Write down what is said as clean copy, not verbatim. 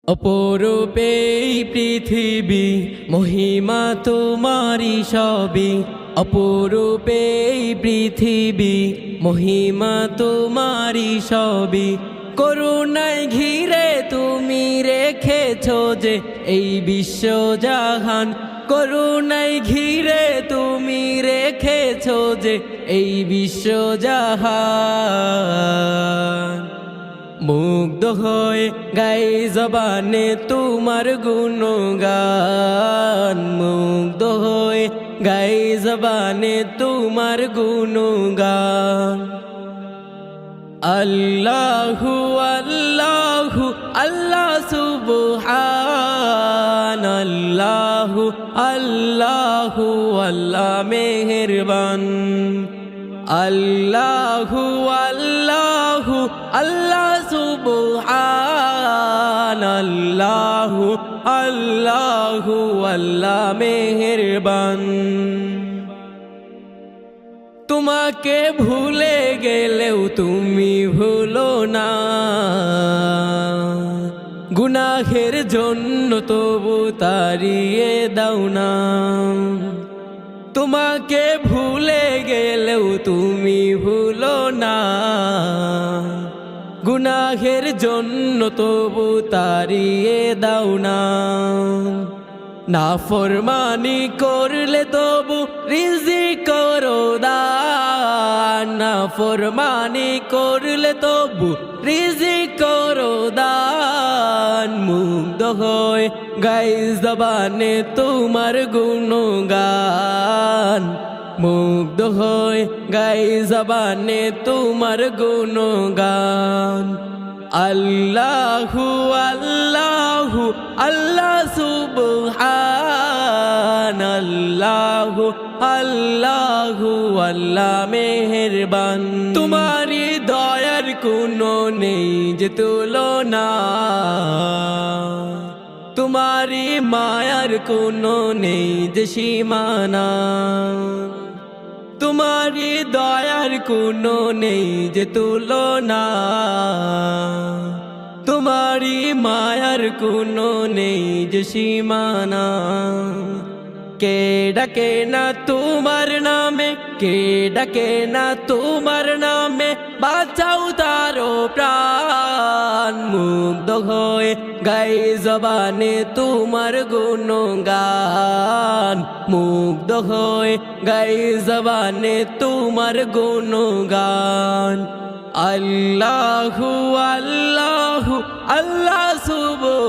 অপরূপে এই পৃথিবী মহিমা তোমারি সবই। অপরূপে এই পৃথিবী মহিমা তোমারি সবই। করুণায় ঘিরে তুমি রেখেছো যে এই বিশ্বজাহান। করুণায় ঘিরে তুমি রেখেছো যে এই বিশ্বজাহান। মুগ্ধ হয়ে গাই জবানে তোমার গুণগান। মুগ্ধ হয়ে গাই জবানে তোমার গুণগান। আল্লাহু আল্লাহু আল্লাহ সুবহান। আল্লাহু আল্লাহু আল্লাহ মেহেরবান। আল্লাহু আল্লাহু আল্লাহ সুবহান। আল্লাহু আল্লাহু আল্লাহ মেহেরবান। তোমাকে ভুলে গেলেও তুমি ভুলো না, গুনাহের জন্য তবু তাড়িয়ে দাও না। তোমাকে ভুলে গেলেও তুমি ভুলো না, গুনাহের জন্য তবু তাড়িয়ে দাও না। নাফরমানি করলে তবু রিজিক করো দান। নাফরমানি করলে তবু রিজিক করো দান। মুগ্ধ হয়ে গাই জবানে তোমার গুণগান। মুগ্ধ হয়ে গাই জবানে তোমার গুণগান। আল্লাহু আল্লাহু আল্লাহ সুবহান। আল্লাহু আল্লাহু আল্লাহ মেহেরবান। তোমারি দয়ার কোনো নেই যে তুলনা, তোমারি মায়ার কোনো নেই যে সীমানা। তোমারি দয়ার কোনো নেই যে তুলনা, তোমারি মায়ার কোনো নেই যে সীমানা। কে ডাকে না তোমার নামে, কে ডাকে না তোমার নামে, বাঁচাও তারো প্রাণ। মুগ্ধ হয়ে গাই জবানে তোমার গুণগান। মুগ্ধ হয়ে গাই জবানে তোমার গুণগান। আল্লাহু আল্লাহু আল্লাহ সুবহান।